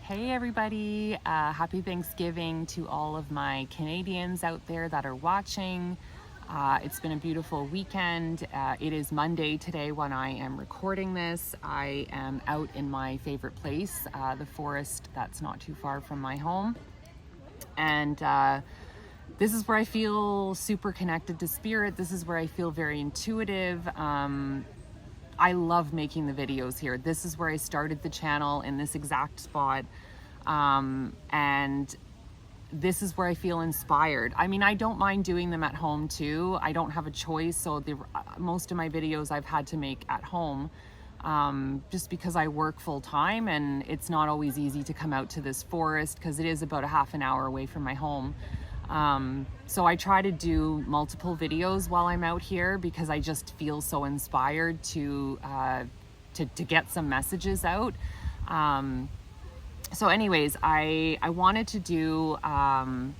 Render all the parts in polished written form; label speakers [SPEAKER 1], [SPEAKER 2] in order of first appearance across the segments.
[SPEAKER 1] Hey everybody, happy Thanksgiving to all of my Canadians out there that are watching. It's been a beautiful weekend. It is Monday today when I am recording this. I am out in my favorite place, the forest that's not too far from my home. And this is where I feel super connected to spirit. This is where I feel very intuitive. I love making the videos here. This is where I started the channel, in this exact spot. And this is where I feel inspired. I mean, I don't mind doing them at home too. I don't have a choice. So most of my videos I've had to make at home, just because I work full time and it's not always easy to come out to this forest because it is about a half an hour away from my home. So I try to do multiple videos while I'm out here because I just feel so inspired to get some messages out. So anyways, I wanted to do a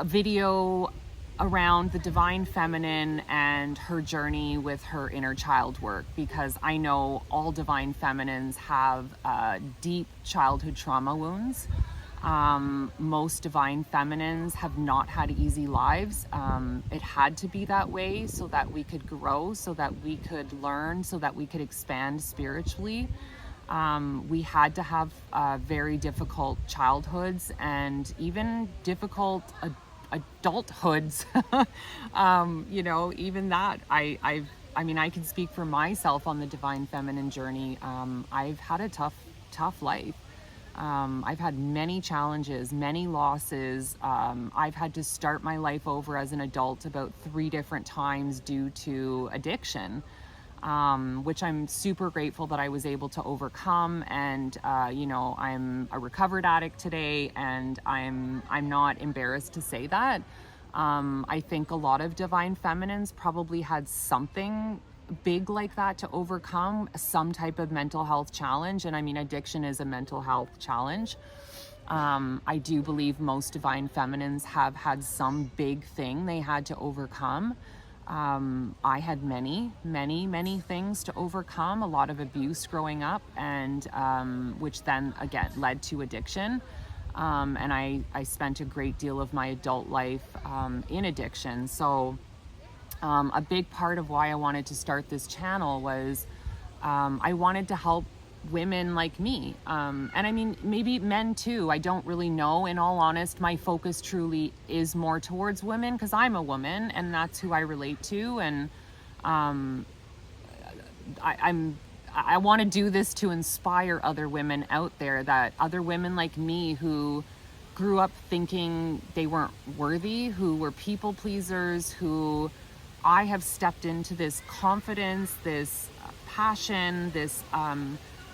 [SPEAKER 1] video around the divine feminine and her journey with her inner child work, because I know all divine feminines have deep childhood trauma wounds. Most divine feminines have not had easy lives. It had to be that way so that we could grow, so that we could learn, so that we could expand spiritually. We had to have very difficult childhoods and even difficult adulthoods. Even that, I mean, I can speak for myself on the divine feminine journey. I've had a tough life. I've had many challenges, many losses. I've had to start my life over as an adult about 3 different times due to addiction, which I'm super grateful that I was able to overcome. And, I'm a recovered addict today, and I'm not embarrassed to say that. I think a lot of divine feminines probably had something big like that to overcome, some type of mental health challenge. And I mean, addiction is a mental health challenge. I do believe most divine feminines have had some big thing they had to overcome. I had many things to overcome, a lot of abuse growing up, and which then again led to addiction. And I spent a great deal of my adult life in addiction. So a big part of why I wanted to start this channel was I wanted to help women like me. And I mean, maybe men too. I don't really know. In all honest, my focus truly is more towards women because I'm a woman and that's who I relate to. And I want to do this to inspire other women out there, that other women like me who grew up thinking they weren't worthy, who were people pleasers, who I have stepped into this confidence, this passion, this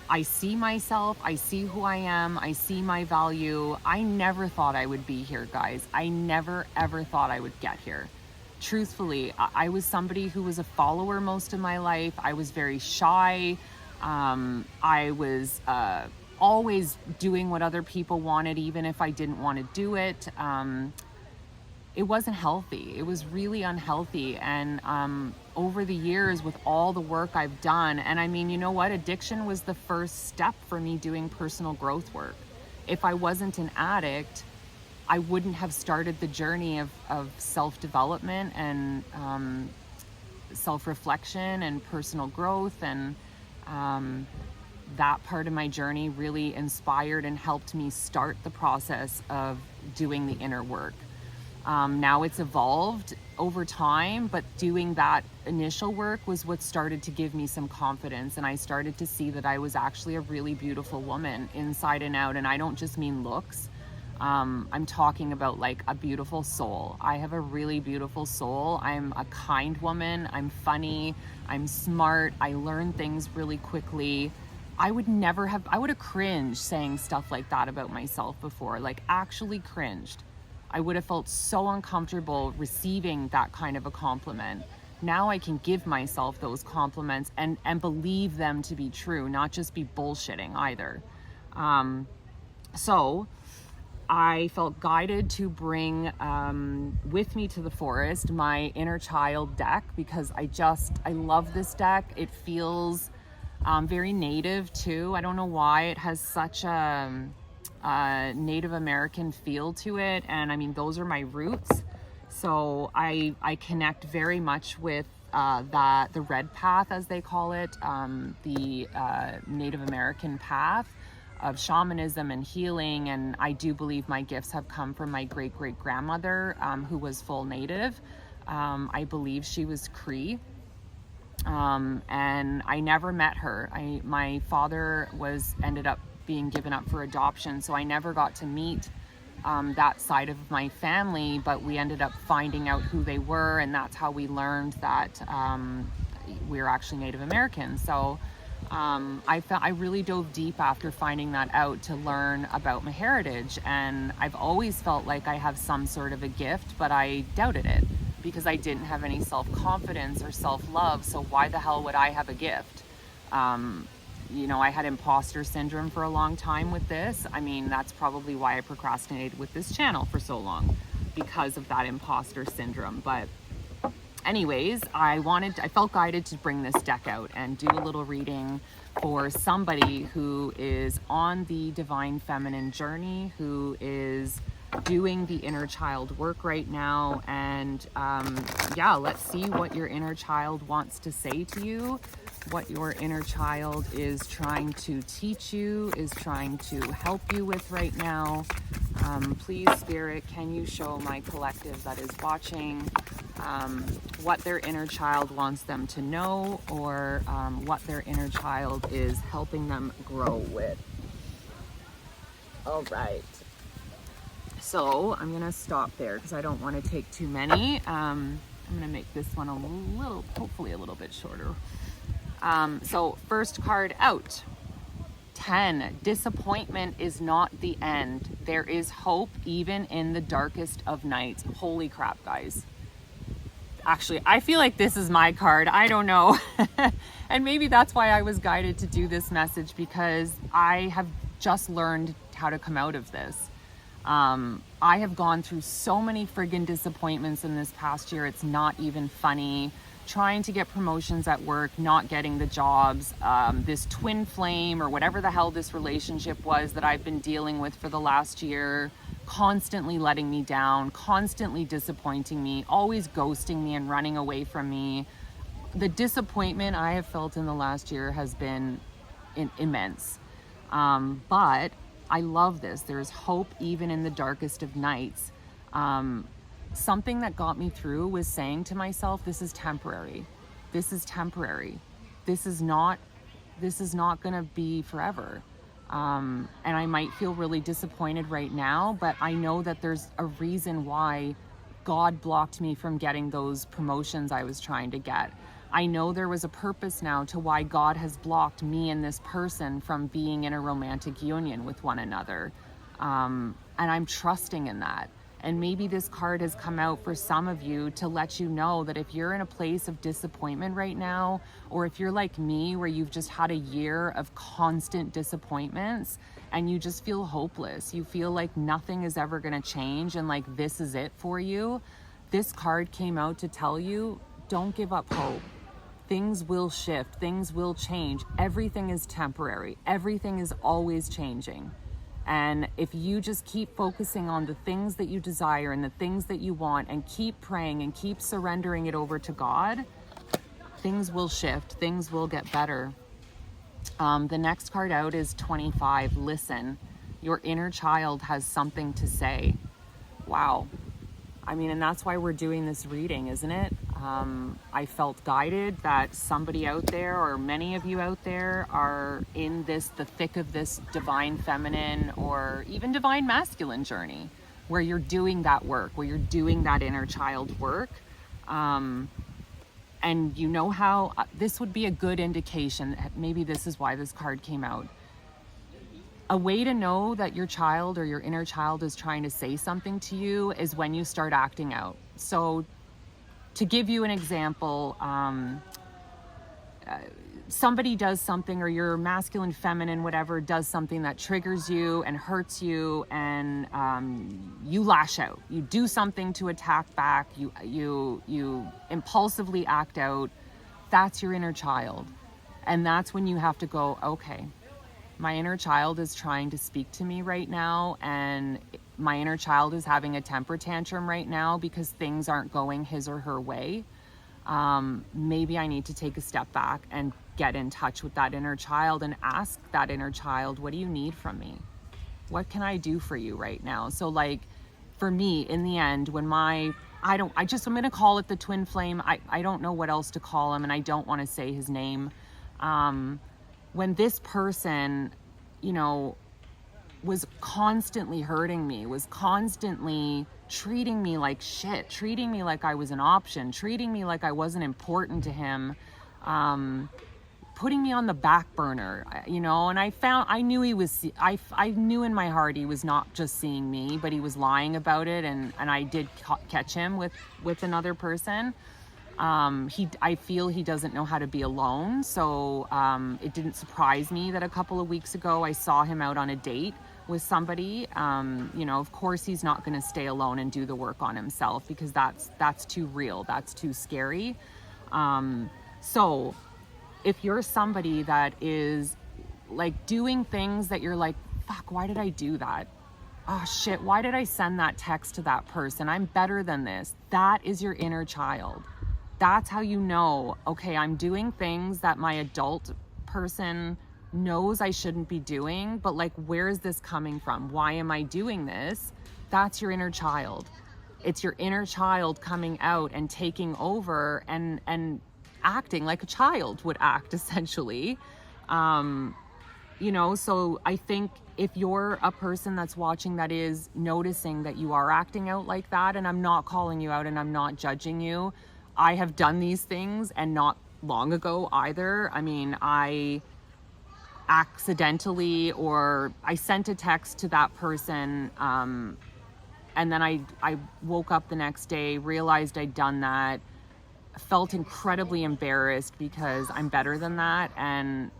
[SPEAKER 1] I see myself, I see who I am, I see my value. I never thought I would be here, guys. I never ever thought I would get here. Truthfully, I was somebody who was a follower most of my life. I was very shy. I was always doing what other people wanted, even if I didn't want to do it. It wasn't healthy. It was really unhealthy. And over the years, with all the work I've done, and I mean, you know what? Addiction was the first step for me doing personal growth work. If I wasn't an addict, I wouldn't have started the journey of self-development and self-reflection and personal growth. And that part of my journey really inspired and helped me start the process of doing the inner work. Now it's evolved over time, but doing that initial work was what started to give me some confidence. And I started to see that I was actually a really beautiful woman inside and out. And I don't just mean looks. I'm talking about like a beautiful soul. I have a really beautiful soul. I'm a kind woman. I'm funny. I'm smart. I learn things really quickly. I would have cringed saying stuff like that about myself before, like actually cringed. I would have felt so uncomfortable receiving that kind of a compliment. Now I can give myself those compliments and believe them to be true, not just be bullshitting either. So I felt guided to bring with me to the forest my inner child deck, because I love this deck. It feels Very native too. I don't know why it has such a Native American feel to it. And I mean, those are my roots. So I connect very much with the red path, as they call it, the Native American path of shamanism and healing. And I do believe my gifts have come from my great great grandmother, who was full Native. I believe she was Cree. And I never met her. My father ended up being given up for adoption, so I never got to meet that side of my family, but we ended up finding out who they were, and that's how we learned that we're actually Native Americans. So I really dove deep after finding that out to learn about my heritage, and I've always felt like I have some sort of a gift, but I doubted it because I didn't have any self-confidence or self-love. So why the hell would I have a gift? I had imposter syndrome for a long time with this. I mean, that's probably why I procrastinated with this channel for so long, because of that imposter syndrome. But anyways, I felt guided to bring this deck out and do a little reading for somebody who is on the divine feminine journey, who is doing the inner child work right now. And let's see what your inner child wants to say to you, what your inner child is trying to teach you, is trying to help you with right now. Please, Spirit, can you show my collective that is watching what their inner child wants them to know, or what their inner child is helping them grow with. All right. So I'm going to stop there because I don't want to take too many. I'm going to make this one hopefully a little bit shorter. So first card out. 10. Disappointment is not the end. There is hope even in the darkest of nights. Holy crap, guys. Actually, I feel like this is my card. I don't know. And maybe that's why I was guided to do this message, because I have just learned how to come out of this. I have gone through so many friggin' disappointments in this past year. It's not even funny. Trying to get promotions at work, not getting the jobs, this twin flame or whatever the hell this relationship was that I've been dealing with for the last year, constantly letting me down, constantly disappointing me, always ghosting me and running away from me. The disappointment I have felt in the last year has been immense. But I love this. There's hope even in the darkest of nights. Something that got me through was saying to myself, this is temporary. This is temporary. This is not going to be forever. And I might feel really disappointed right now, but I know that there's a reason why God blocked me from getting those promotions I was trying to get. I know there was a purpose now to why God has blocked me and this person from being in a romantic union with one another. And I'm trusting in that. And maybe this card has come out for some of you to let you know that if you're in a place of disappointment right now, or if you're like me, where you've just had a year of constant disappointments and you just feel hopeless, you feel like nothing is ever going to change and like this is it for you, this card came out to tell you, don't give up hope. Things will shift, things will change. Everything is temporary. Everything is always changing. And if you just keep focusing on the things that you desire and the things that you want, and keep praying and keep surrendering it over to God, things will shift, things will get better. The next card out is 25. Listen, your inner child has something to say. Wow. I mean, and that's why we're doing this reading, isn't it? I felt guided that somebody out there, or many of you out there, are in the thick of this divine feminine or even divine masculine journey, where you're doing that work, where you're doing that inner child work. And you know how this would be a good indication. Maybe this is why this card came out. A way to know that your child or your inner child is trying to say something to you is when you start acting out. So to give you an example, somebody does something, or your masculine, feminine, whatever, does something that triggers you and hurts you, and you lash out. You do something to attack back. You impulsively act out. That's your inner child. And that's when you have to go, okay, my inner child is trying to speak to me right now, and my inner child is having a temper tantrum right now because things aren't going his or her way. Maybe I need to take a step back and get in touch with that inner child and ask that inner child, what do you need from me? What can I do for you right now? So like for me, in the end, when I'm going to call it the twin flame. I don't know what else to call him, and I don't want to say his name. When this person, you know, was constantly hurting me, was constantly treating me like shit, treating me like I was an option, treating me like I wasn't important to him, putting me on the back burner, you know, and I knew I knew in my heart he was not just seeing me, but he was lying about it, and I did catch him with another person. I feel he doesn't know how to be alone. So it didn't surprise me that a couple of weeks ago I saw him out on a date with somebody. You know, of course he's not going to stay alone and do the work on himself, because that's too real. That's too scary. So if you're somebody that is like doing things that you're like, fuck, why did I do that? Oh shit, why did I send that text to that person? I'm better than this. That is your inner child. That's how you know, okay, I'm doing things that my adult person knows I shouldn't be doing, but like, where is this coming from? Why am I doing this? That's your inner child. It's your inner child coming out and taking over and acting like a child would act, essentially. You know, so I think if you're a person that's watching that is noticing that you are acting out like that, and I'm not calling you out and I'm not judging you, I have done these things, and not long ago either. I mean, I accidentally, or I sent a text to that person, and then I woke up the next day, realized I'd done that, felt incredibly embarrassed because I'm better than that, and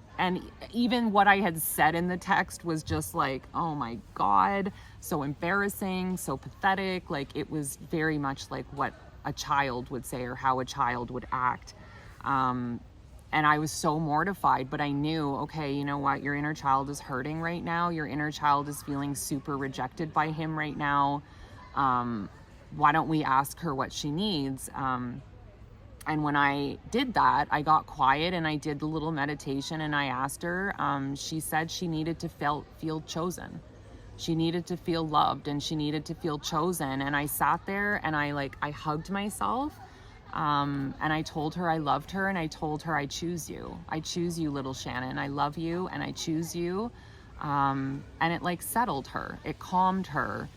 [SPEAKER 1] even what I had said in the text was just like, oh my God, so embarrassing, so pathetic. Like, it was very much like what a child would say or how a child would act. And I was so mortified, but I knew, okay, you know what? Your inner child is hurting right now. Your inner child is feeling super rejected by him right now. Why don't we ask her what she needs? And when I did that, I got quiet and I did the little meditation, and I asked her, she said she needed to feel chosen. She needed to feel loved, and she needed to feel chosen. And I sat there and I hugged myself. And I told her I loved her, and I told her, I choose you. I choose you, little Shannon. I love you and I choose you. And it like settled her. It calmed her.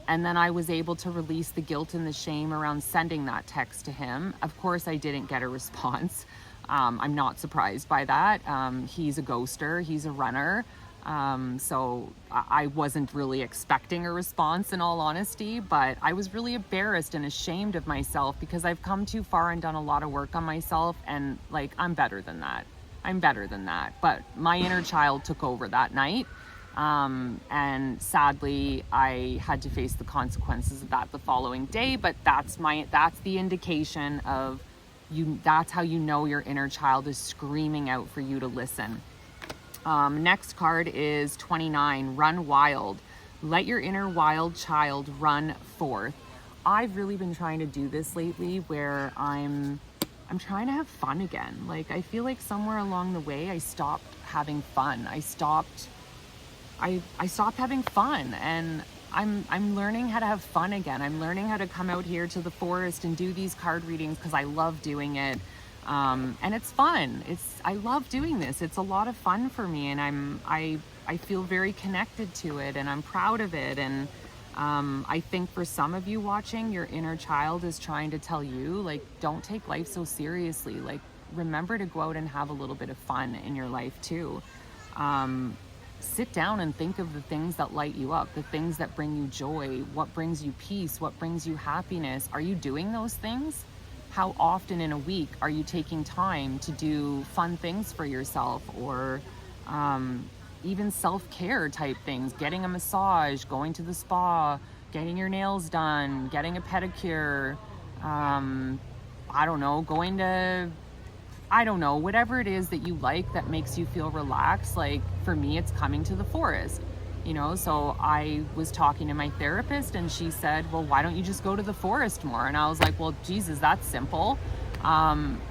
[SPEAKER 1] And then I was able to release the guilt and the shame around sending that text to him. Of course, I didn't get a response. I'm not surprised by that. He's a ghoster. He's a runner. So I wasn't really expecting a response, in all honesty, but I was really embarrassed and ashamed of myself, because I've come too far and done a lot of work on myself, and like, I'm better than that. I'm better than that. But my inner child took over that night. And sadly, I had to face the consequences of that the following day, but that's the indication of you. That's how you know your inner child is screaming out for you to listen. Next card is 29, Run Wild. Let your inner wild child run forth. I've really been trying to do this lately, where I'm trying to have fun again. Like, I feel like somewhere along the way, I stopped having fun. I stopped having fun, and I'm learning how to have fun again. I'm learning how to come out here to the forest and do these card readings because I love doing it. And it's fun. I love doing this. It's a lot of fun for me, and I feel very connected to it, and I'm proud of it. And I think for some of you watching, your inner child is trying to tell you, like, don't take life so seriously. Like, remember to go out and have a little bit of fun in your life too. Sit down and think of the things that light you up, the things that bring you joy, what brings you peace, what brings you happiness. Are you doing those things? How often in a week are you taking time to do fun things for yourself, or even self-care type things, getting a massage, going to the spa, getting your nails done, getting a pedicure, I don't know, going to I don't know, whatever it is that you like that makes you feel relaxed. Like for me, it's coming to the forest, you know? So I was talking to my therapist and she said, well, why don't you just go to the forest more? And I was like, well, Jesus, that's simple.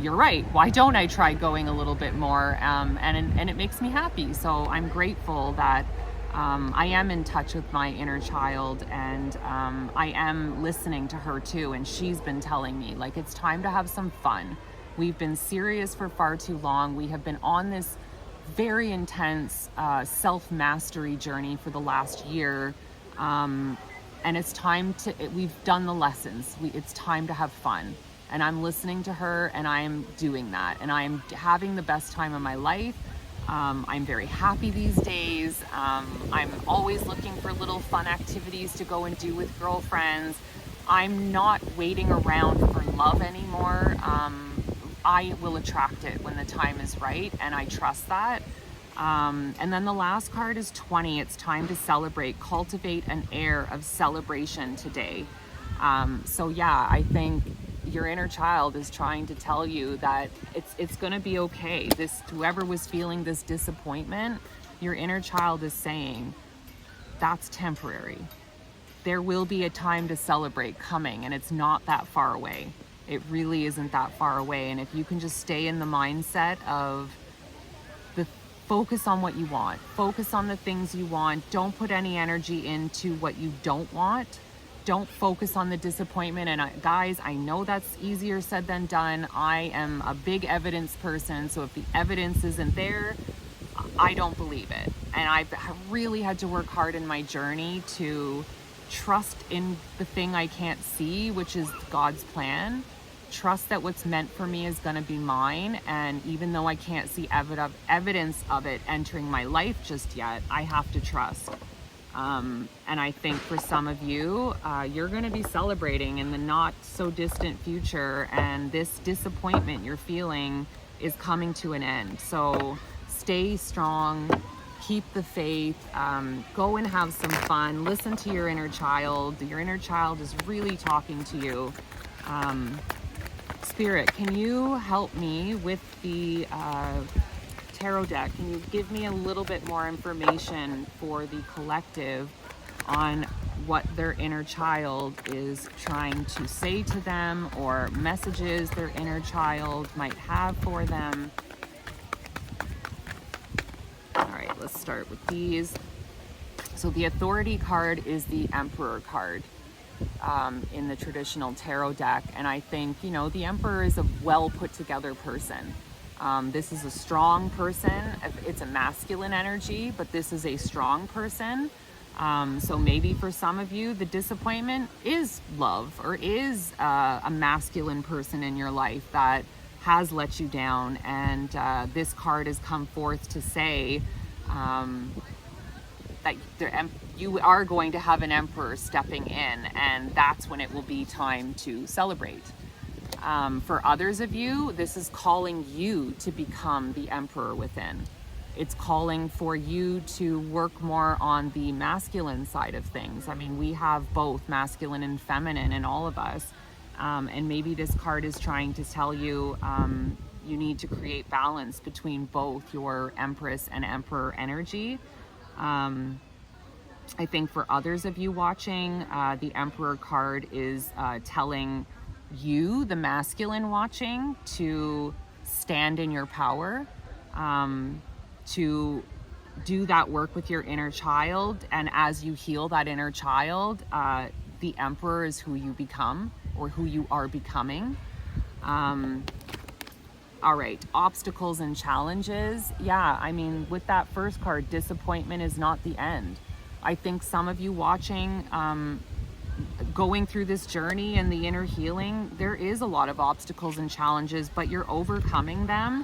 [SPEAKER 1] You're right. Why don't I try going a little bit more? And it makes me happy. So I'm grateful that I am in touch with my inner child, and I am listening to her too. And she's been telling me, like, it's time to have some fun. We've been serious for far too long. We have been on this very intense self-mastery journey for the last year. And it's time to, we've done the lessons. It's time to have fun. And I'm listening to her and I'm doing that. And I'm having the best time of my life. I'm very happy these days. I'm always looking for little fun activities to go and do with girlfriends. I'm not waiting around for love anymore. I will attract it when the time is right, and I trust that. And then the last card is 20. It's time to celebrate. Cultivate an air of celebration today. So yeah, I think your inner child is trying to tell you that it's going to be okay. This, whoever was feeling this disappointment, your inner child is saying that's temporary. There will be a time to celebrate coming, and it's not that far away. It really isn't that far away. And if you can just stay in the mindset of the focus on what you want, focus on the things you want, don't put any energy into what you don't want. Don't focus on the disappointment. And guys, I know that's easier said than done. I am a big evidence person. So if the evidence isn't there, I don't believe it. And I've really had to work hard in my journey to trust in the thing I can't see, which is God's plan. Trust that what's meant for me is going to be mine. And even though I can't see evidence of it entering my life just yet, I have to trust. And I think for some of you, you're going to be celebrating in the not so distant future, and this disappointment you're feeling is coming to an end. So stay strong, keep the faith, go and have some fun, listen to your inner child. Your inner child is really talking to you. Spirit, can you help me with the tarot deck? Can you give me a little bit more information for the collective on what their inner child is trying to say to them, or messages their inner child might have for them? All right, let's start with these. So the Authority card is the Emperor card in the traditional tarot deck. And I think, you know, the Emperor is a well put together person. This is a strong person. It's a masculine energy, but this is a strong person. So maybe for some of you, the disappointment is love, or is a masculine person in your life that has let you down. And this card has come forth to say that you are going to have an emperor stepping in, and that's when it will be time to celebrate. For others of you, this is calling you to become the emperor within. It's calling for you to work more on the masculine side of things. I mean, we have both masculine and feminine in all of us. And maybe this card is trying to tell you, you need to create balance between both your Empress and Emperor energy. I think for others of you watching, the Emperor card is telling you, the masculine watching, to stand in your power, to do that work with your inner child. And as you heal that inner child, the Emperor is who you become, or who you are becoming. All right, obstacles and challenges. Yeah, I mean, with that first card, disappointment is not the end. I think some of you watching, going through this journey and the inner healing, there is a lot of obstacles and challenges, but you're overcoming them.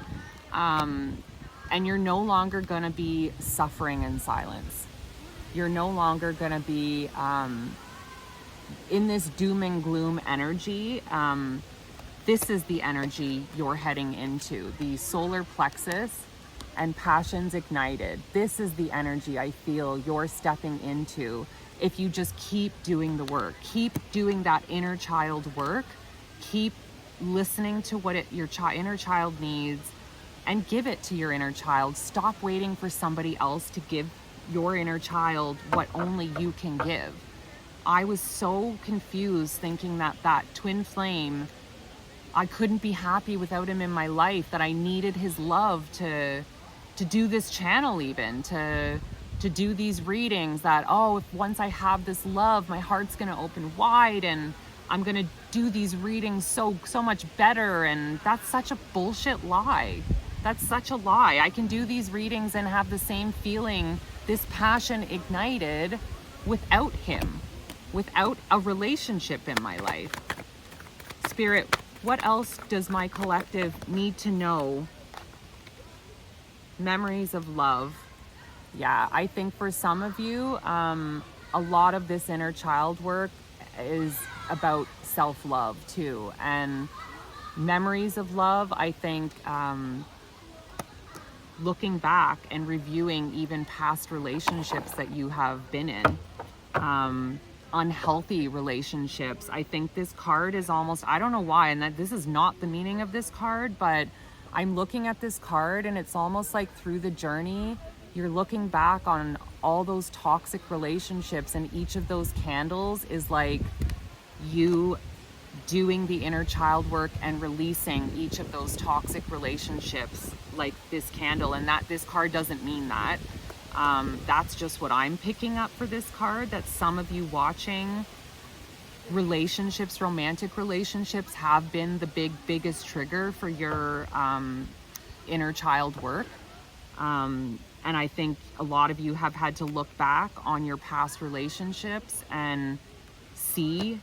[SPEAKER 1] And you're no longer going to be suffering in silence. You're no longer going to be in this doom and gloom energy. This is the energy you're heading into, the solar plexus and passions ignited. This is the energy I feel you're stepping into. If you just keep doing the work, keep doing that inner child work, keep listening to what your inner child needs and give it to your inner child. Stop waiting for somebody else to give your inner child what only you can give. I was so confused thinking that that twin flame, I couldn't be happy without him in my life, that I needed his love to do this channel, even to do these readings, that, oh, if once I have this love, my heart's going to open wide and I'm going to do these readings so much better. And that's such a bullshit lie. That's such a lie. I can do these readings and have the same feeling, this passion ignited, without him, without a relationship in my life. Spirit, what else does my collective need to know? Memories of love. Yeah, I think for some of you, a lot of this inner child work is about self-love too. And memories of love, I think, looking back and reviewing even past relationships that you have been in, unhealthy relationships. I think this card is almost, I don't know why, and that this is not the meaning of this card, but I'm looking at this card and it's almost like through the journey, you're looking back on all those toxic relationships, and each of those candles is like you doing the inner child work and releasing each of those toxic relationships, like this candle. And that this card doesn't mean that. That's just what I'm picking up for this card, that some of you watching, relationships, romantic relationships, have been the biggest trigger for your inner child work. And I think a lot of you have had to look back on your past relationships and see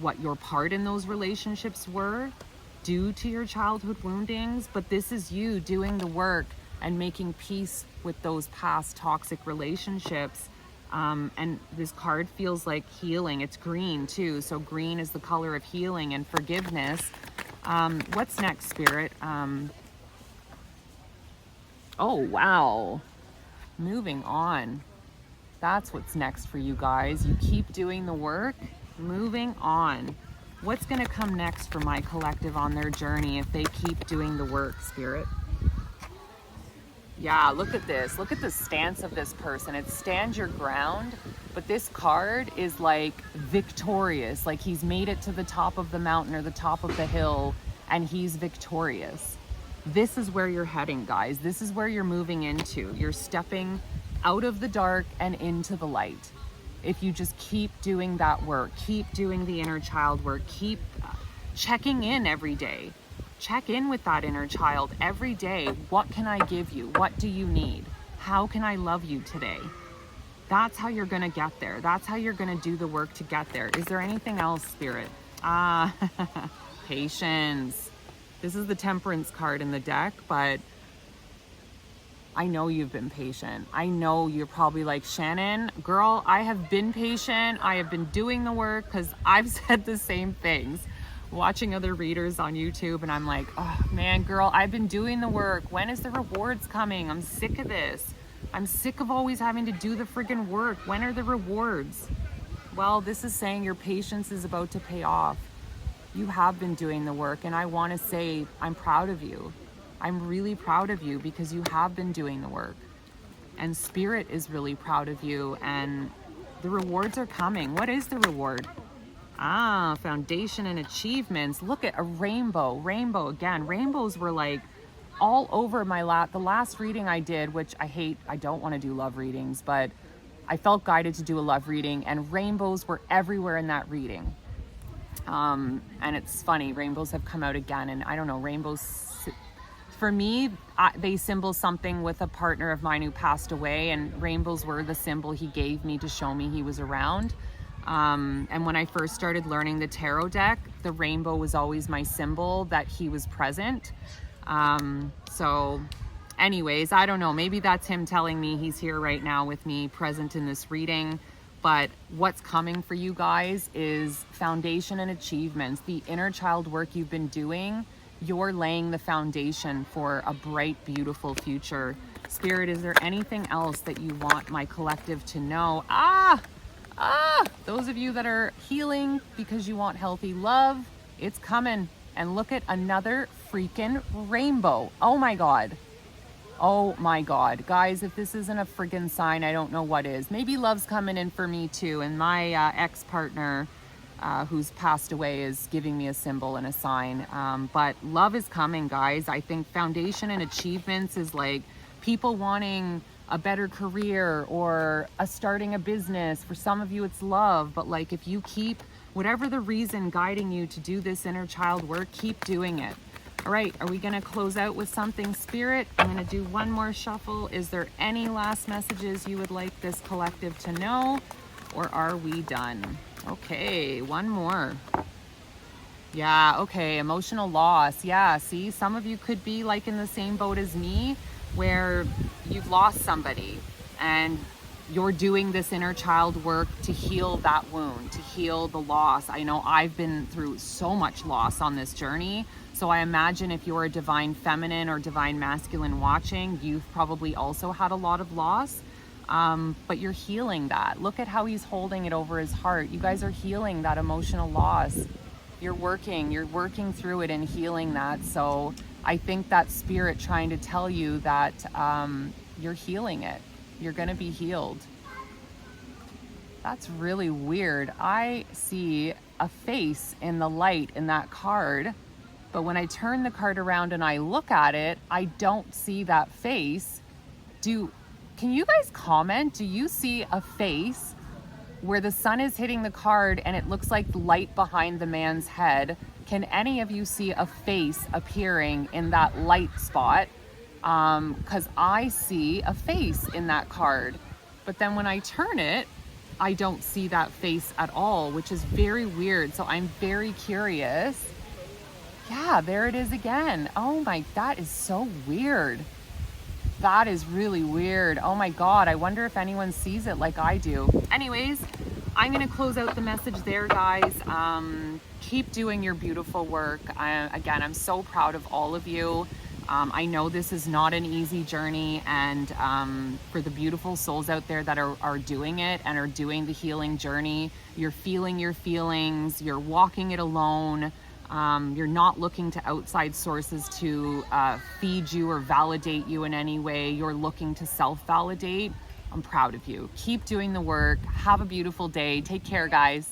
[SPEAKER 1] what your part in those relationships were due to your childhood woundings. But this is you doing the work and making peace with those past toxic relationships. And this card feels like healing. It's green too. So green is the color of healing and forgiveness. What's next, Spirit? Oh, wow. Moving on. That's what's next for you guys. You keep doing the work. Moving on. What's going to come next for my collective on their journey if they keep doing the work, Spirit? Yeah, look at this. Look at the stance of this person. It's stand your ground, but this card is like victorious. Like he's made it to the top of the mountain or the top of the hill and he's victorious. This is where you're heading, guys. This is where you're moving into. You're stepping out of the dark and into the light. If you just keep doing that work, keep doing the inner child work, keep checking in every day. Check in with that inner child every day. What can I give you? What do you need? How can I love you today? That's how you're going to get there. That's how you're going to do the work to get there. Is there anything else, Spirit? Patience. This is the Temperance card in the deck, but I know you've been patient. I know you're probably like, Shannon, girl, I have been patient. I have been doing the work, because I've said the same things watching other readers on YouTube, and I'm like, oh man, girl, I've been doing the work. When is the rewards coming? I'm sick of this. I'm sick of always having to do the friggin' work. When are the rewards? Well, this is saying your patience is about to pay off. You have been doing the work, and I want to say I'm proud of you. I'm really proud of you because you have been doing the work. And Spirit is really proud of you, and the rewards are coming. What is the reward? Foundation and achievements. Look at a rainbow. Rainbow again. Rainbows were like all over my the last reading I did, which I hate. I don't want to do love readings, but I felt guided to do a love reading, and rainbows were everywhere in that reading. And it's funny, rainbows have come out again, and I don't know, rainbows, for me, they symbol something with a partner of mine who passed away, and rainbows were the symbol he gave me to show me he was around. And when I first started learning the tarot deck, the rainbow was always my symbol that he was present. So anyways, I don't know, maybe that's him telling me he's here right now with me, present in this reading. But what's coming for you guys is foundation and achievements. The inner child work you've been doing, you're laying the foundation for a bright, beautiful future. Spirit, is there anything else that you want my collective to know? Those of you that are healing because you want healthy love, it's coming. And look at another freaking rainbow. Oh my God. Oh my God. Guys, if this isn't a friggin' sign, I don't know what is. Maybe love's coming in for me too. And my ex-partner who's passed away is giving me a symbol and a sign. But love is coming, guys. I think foundation and achievements is like people wanting a better career or starting a business. For some of you, it's love. But like if you keep whatever the reason guiding you to do this inner child work, keep doing it. All right, are we gonna close out with something, Spirit? I'm gonna do one more shuffle. Is there any last messages you would like this collective to know, or are we done? Okay, one more. Yeah, okay, emotional loss. Yeah, see, some of you could be like in the same boat as me, where you've lost somebody and you're doing this inner child work to heal that wound, to heal the loss. I know I've been through so much loss on this journey. So I imagine if you're a divine feminine or divine masculine watching, you've probably also had a lot of loss. But you're healing that. Look at how he's holding it over his heart. You guys are healing that emotional loss. You're working through it and healing that. So I think that spirit trying to tell you that you're healing it. You're going to be healed. That's really weird. I see a face in the light in that card, but when I turn the card around and I look at it, I don't see that face. Can you guys comment? Do you see a face where the sun is hitting the card and it looks like the light behind the man's head? Can any of you see a face appearing in that light spot? Because I see a face in that card, but then when I turn it, I don't see that face at all, which is very weird. So I'm very curious. Yeah, there it is again. Oh my, that is so weird. That is really weird. Oh my God, I wonder if anyone sees it like I do. Anyways, I'm gonna close out the message there, guys. Keep doing your beautiful work. Again, I'm so proud of all of you. I know this is not an easy journey, and for the beautiful souls out there that are doing it and are doing the healing journey, you're feeling your feelings, you're walking it alone. You're not looking to outside sources to feed you or validate you in any way. You're looking to self-validate. I'm proud of you. Keep doing the work. Have a beautiful day. Take care, guys.